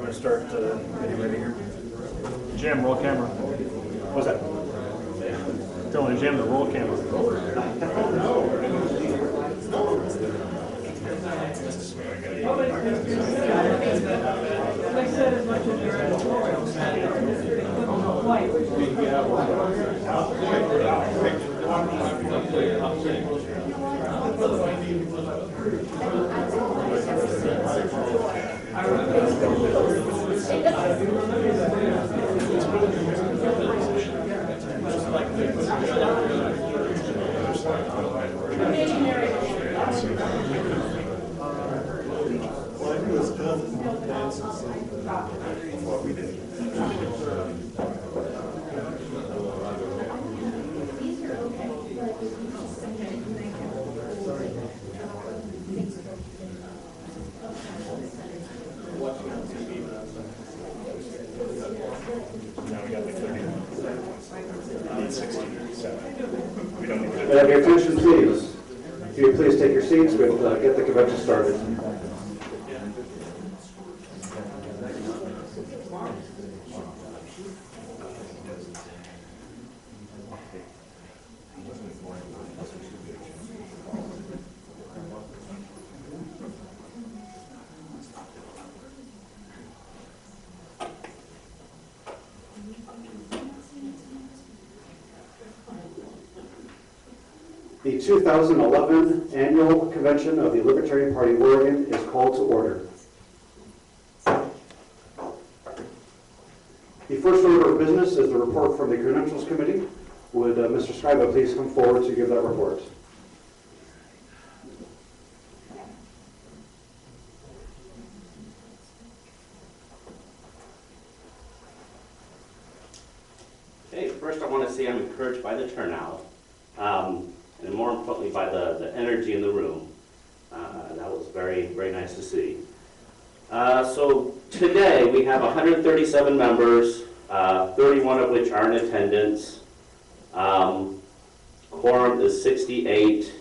going to start getting ready here. Jim, roll camera. What's that? Telling Jim to roll camera. Have your attention, please. If you would please take your seats, we'll get the convention started. The 2011 Annual Convention of the Libertarian Party of Oregon is called to order. The first order of business is the report from the Credentials Committee. Would Mr. Scriba please come forward to give that report? Okay, first I want to say I'm encouraged by the turnout. And more importantly by the energy in the room. That was very, very nice to see. So today we have 137 members, 31 of which are in attendance. Quorum is 68.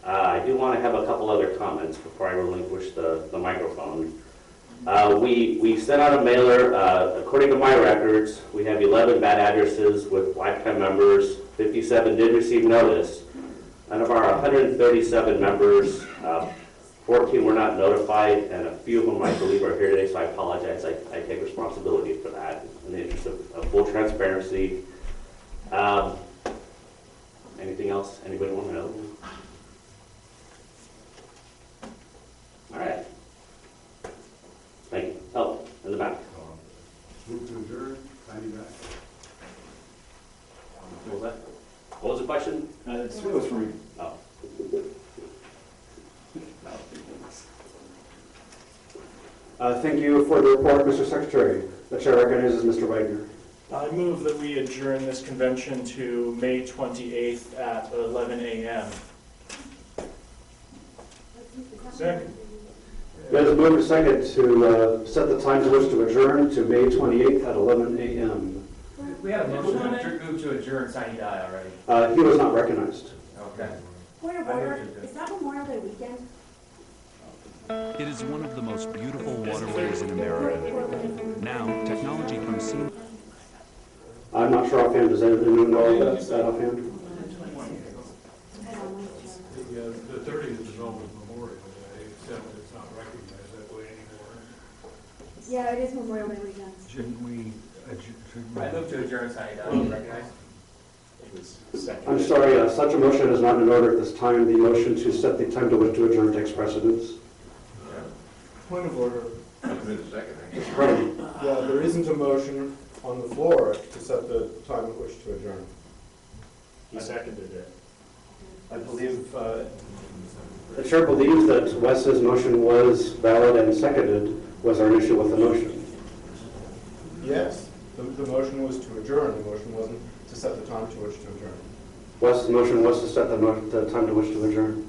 I do want to have a couple other comments before I relinquish the microphone. We sent out a mailer. According to my records, we have 11 bad addresses with lifetime members. 57 did receive notice. And of our 137 members, 14 were not notified, and a few of them, I believe, are here today, so I apologize. I take responsibility for that in the interest of full transparency. Anything else anybody want to know? All right. Thank you. Oh, in the back. Move to adjourn. Back. What was that? What was the question? It was for me. Oh. Thank you for the report, Mr. Secretary. The chair recognizes Mr. Wagner. I move that we adjourn this convention to May 28th at 11 a.m. Second. It is moved and second to set the time to which to adjourn to May 28th at 11 a.m. We had a motion to move to adjourn, Tiny Die already. He was not recognized. Okay. Point of order, is that Memorial Day weekend? It is one of the most beautiful waterways in America. Now, technology from sea. I'm not sure offhand. Does anyone know that offhand? The 30th is always Memorial Day, except it's not recognized that way anymore. Yeah, it is Memorial Day weekend. Shouldn't we I move to adjourn, Tiny Die. Recognize? I'm sorry, such a motion is not in order at this time. The motion to set the time to which to adjourn takes precedence. Point of order. Mr. Brennan. Yeah, there isn't a motion on the floor to set the time at which to adjourn. He seconded it. I believe the chair believes that Wes's motion was valid and seconded. Was there an issue with the motion? Yes, the motion was to adjourn. The motion wasn't to set the time to which to adjourn. Wes's motion was to set the time to which to adjourn.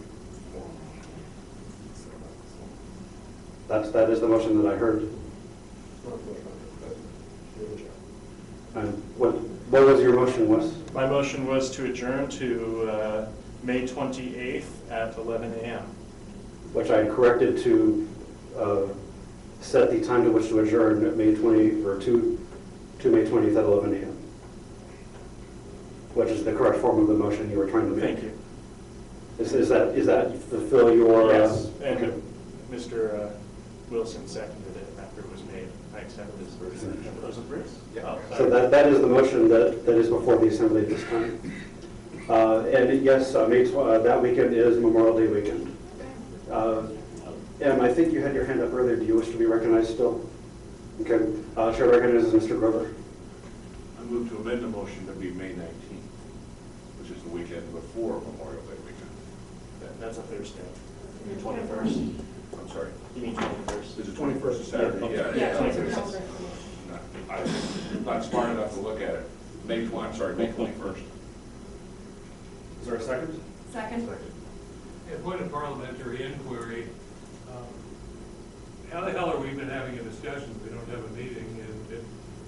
That is the motion that I heard. And what was your motion, Wes? My motion was to adjourn to May 28th at 11 a.m. Which I corrected to set the time to which to adjourn at May 20, or to May 20th at 11 a.m. Which is the correct form of the motion you were trying to make. Thank you. Is that fulfill your? Yes, and Okay. Mr. Wilson seconded it after it was made. I accepted his version. Was it Bruce? Oh, So sorry. that is the motion that is before the assembly at this time. And yes, that weekend is Memorial Day weekend. Em, I think you had your hand up earlier. Do you wish to be recognized still? Okay. Chair recognizes Mr. Grover. I move to amend the motion to be May 19th, which is the weekend before Memorial Day weekend. That's a Thursday. You mean 21st? I'm sorry. You mean 21st? Is the 21st a Saturday? Yeah. Yeah, Yeah. 21st. I'm not smart enough to look at it. May 21st. Is there a second? Second. A point of parliamentary inquiry. How the hell are we been having a discussion? We don't have a meeting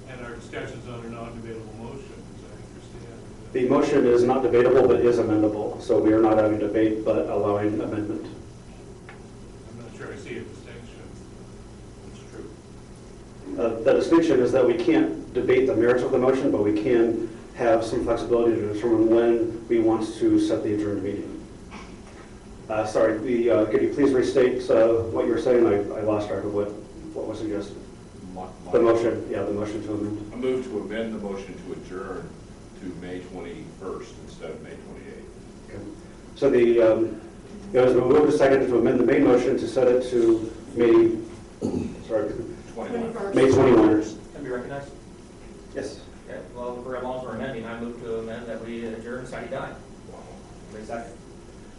and our discussion's on a non-debatable motion, as I understand. The motion is not debatable but is amendable. So we are not having debate but allowing amendment. I'm not sure I see a distinction. It's true. The distinction is that we can't debate the merits of the motion, but we can have some flexibility to determine when we want to set the adjourned meeting. Sorry, could you please restate what you were saying? I lost track of what was suggested. The motion, yeah, the motion to amend. I move to amend the motion to adjourn to May 21st instead of May 28th. Okay. So it has been moved and seconded to amend the main motion to set it to May 21st. May 21. Can be recognized? Yes. Okay, well, for as long as we're amending, I move to amend that we adjourn sine die. Wait a second.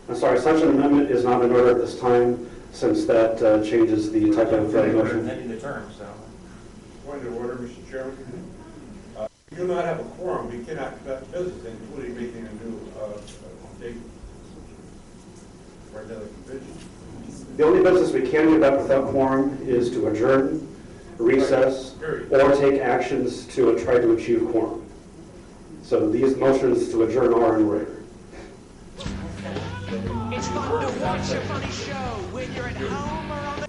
I'm sorry, such an amendment is not in order at this time, since that changes the type of We're motion. amending the term, so. Point of order, Mr. Chairman. We do not have a quorum. We cannot conduct business, including making a new date for another convention. The only business we can conduct without quorum is to adjourn, recess, or take actions to try to achieve quorum. So these motions to adjourn are in order. It's fun to watch a funny show when you're at home or on the...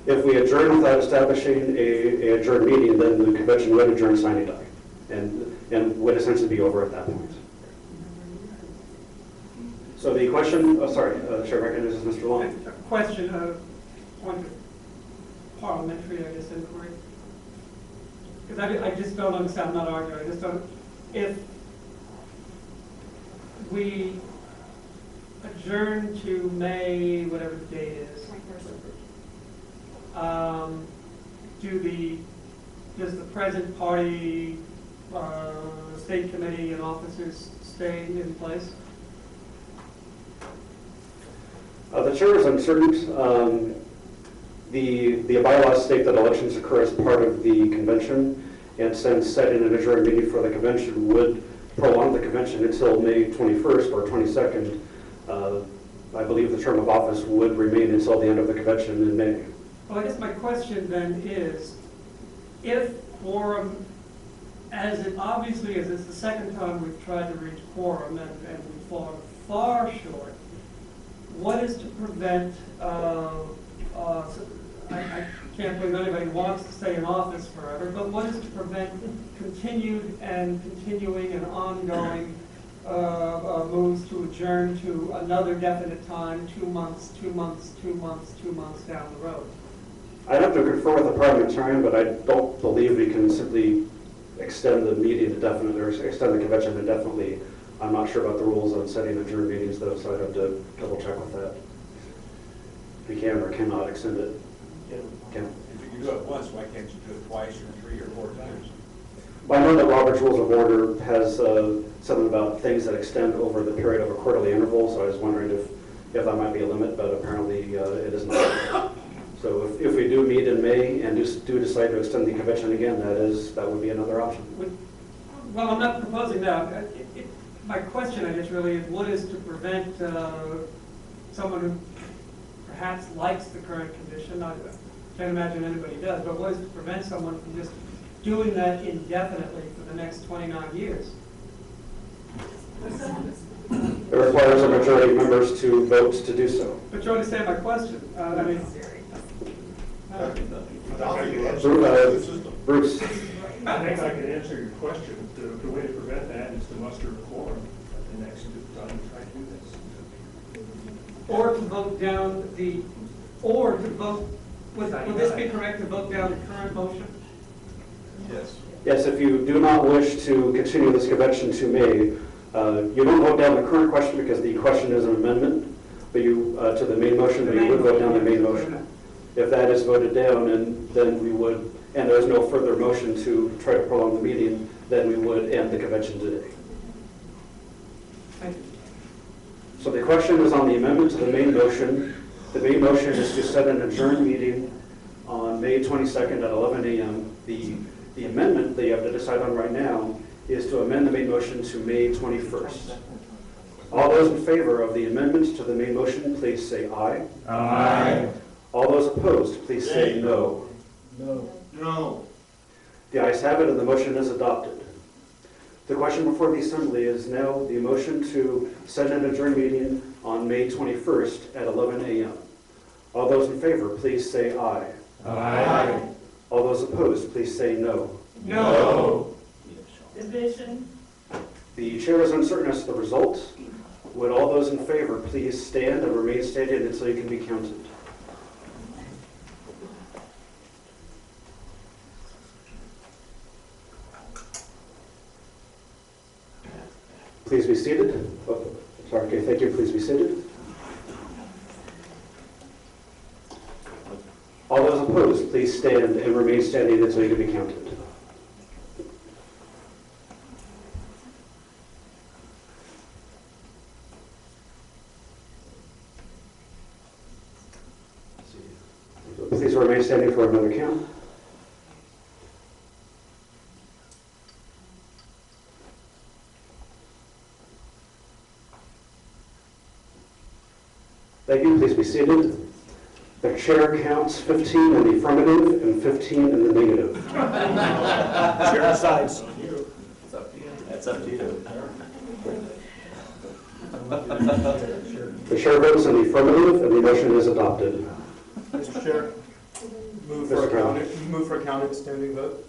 If we adjourn without establishing a adjourned meeting, then the convention would adjourn sine die, and would essentially be over at that point. So the question, the chair recognizes Mr. Long. A question, point of parliamentary, I guess, inquiry. Because I just don't understand, I'm not arguing, I just don't, if we adjourn to May, whatever the date is, does the present party, state committee and officers stay in place? The chair is uncertain. The bylaws state that elections occur as part of the convention, and since setting an adjourned meeting for the convention would prolong the convention until May 21st or 22nd, I believe the term of office would remain until the end of the convention in May. Well, I guess my question then is, if quorum, obviously as it's the second time we've tried to reach quorum and we've fallen far short, what is to prevent, I can't believe anybody wants to stay in office forever, but what is to prevent continuing and ongoing moves to adjourn to another definite time, 2 months down the road? I'd have to confer with the parliamentarian, but I don't believe we can simply extend the meeting indefinitely, or extend the convention indefinitely. I'm not sure about the rules on setting adjourned meetings though, so I'd have to double check with that. We can or cannot extend it. Can. If you can do it once, why can't you do it twice or 3 or 4 times? Well, I know that Robert's Rules of Order has something about things that extend over the period of a quarterly interval, so I was wondering if that might be a limit, but apparently it is not. So if we do meet in May and do decide to extend the convention again, that would be another option. Well, I'm not proposing that. My question, I guess, really is what is to prevent someone who perhaps likes the current condition, I can't imagine anybody does, but what is to prevent someone from just doing that indefinitely for the next 29 years? It requires a majority of members to vote to do so. But you understand my question. Bruce, I think I can answer your question. The way to prevent that is to muster a quorum at the next time we try to do this. Or to vote down the, or to vote, would this be correct to vote down the current motion? Yes. yes, if you do not wish to continue this convention to May, you don't vote down the current question because the question is an amendment, but you, to the main motion, but you would vote down the main motion. If that is voted down, and then we would, and there's no further motion to try to prolong the meeting, then we would end the convention today. Thank you. So the question is on the amendment to the main motion. The main motion is to set an adjourned meeting on May 22nd at 11 a.m. The amendment that you have to decide on right now is to amend the main motion to May 21st. All those in favor of the amendment to the main motion, please say aye. Aye. All those opposed, please say no. No. The ayes have it, and the motion is adopted. The question before the Assembly is now the motion to set an adjourned meeting on May 21st at 11 a.m. All those in favor, please say aye. Aye. All those opposed, please say no. No. Division. The chair is uncertain as to the result. Would all those in favor please stand and remain standing until you can be counted? Please be seated. Oh, sorry, okay, thank you. Please be seated. All those opposed, please stand and remain standing until you can be counted. Please remain standing for another count. Thank you. Please be seated. The chair counts 15 in the affirmative and 15 in the negative. Chair decides. That's up to you. The chair votes in the affirmative, and the motion is adopted. Mr. Chair, move for a counted standing vote.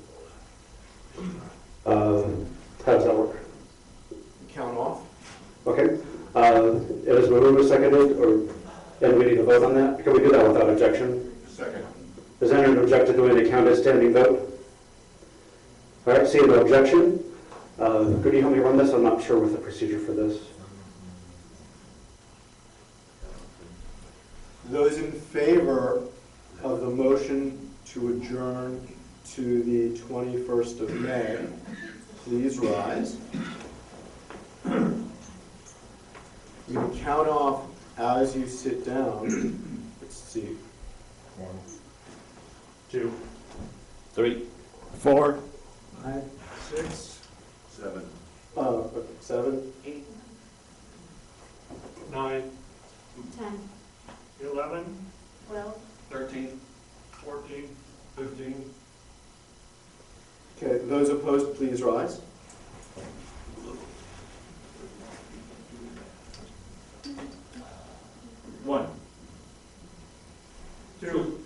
How does that work? Count off. Okay. It has been moved and seconded, and we need to vote on that? Can we do that without objection? Second. Does anyone object to doing a counted standing vote? All right, seeing no objection. Could you help me run this? I'm not sure with the procedure for this. Those in favor of the motion to adjourn to the 21st of May, please rise. You can count off as you sit down. Let's see. 1, 2, 3. 4, 5, 6, 7. 7, 8, 9, 10, 11, 12, 13, 14, 15. Okay, those opposed, please rise. One, 2,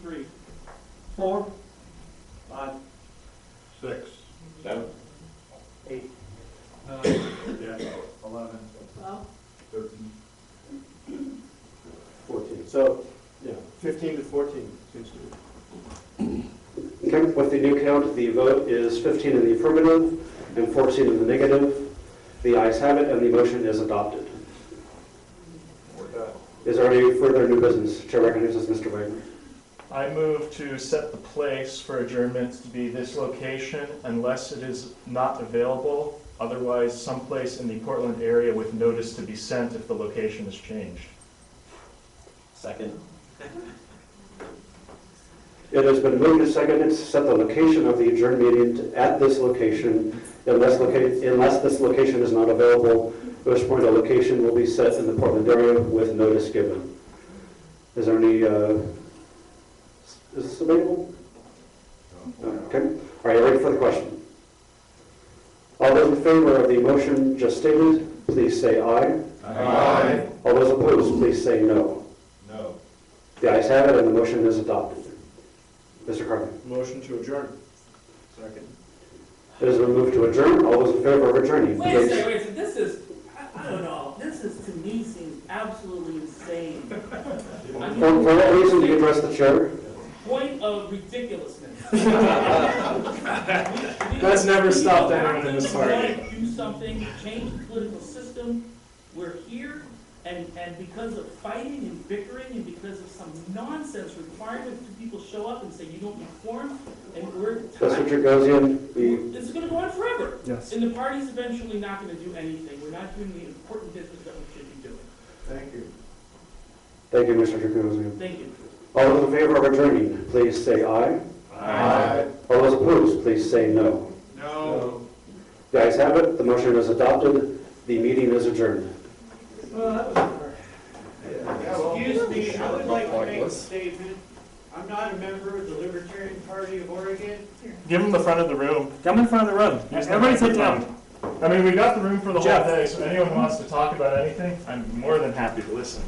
3, 4, 5, 6, 7. 8, 9, 11, 12. 13. 14. So, yeah, 15 to 14 seems to be. Okay, with the new count, the vote is 15 in the affirmative and 14 in the negative. The ayes have it, and the motion is adopted. Is there any further new business? Chair recognizes Mr. Wagner. I move to set the place for adjournment to be this location unless it is not available, otherwise someplace in the Portland area with notice to be sent if the location is changed. Second. It has been moved and seconded to set the location of the adjourned meeting at this location unless this location is not available, at which point a location will be set in the Portland area with notice given. Is there any, is this available? Okay. All right, ready for the question? All those in favor of the motion just stated, please say aye. Aye. All those opposed, please say no. No. The ayes have it, and the motion is adopted. Mr. Carmen. Motion to adjourn. Second. It has been moved to adjourn. All those in favor of adjourning, Wait a please. second, wait a second, this is, I don't know, this is, to me, seems absolutely insane. I mean, For what reason do you address the chair? Point of ridiculousness. That's never stopped anyone in this We want party. to do something, to change the political system. We're here, and because of fighting and bickering, and because of some nonsense requirement that people show up and say you don't need quorum, and we're Mr. Tragosian, this is going to go on forever. Yes. And the party's eventually not going to do anything. We're not doing the important business that we should be doing. Thank you. thank you, Mr. Tragosian. Thank you. All those in favor of adjourning, please say aye. Aye. All those opposed, please say no. No. The ayes have it. The motion is adopted. The meeting is adjourned. Excuse me, I would like to make a statement. I'm not a member of the Libertarian Party of Oregon. Give them the front of the room. Come in front of the room. Use the Everybody sit microphone. down. I mean, we got the room for the whole Jeff. day, so anyone who wants to talk about anything, I'm more than happy to listen.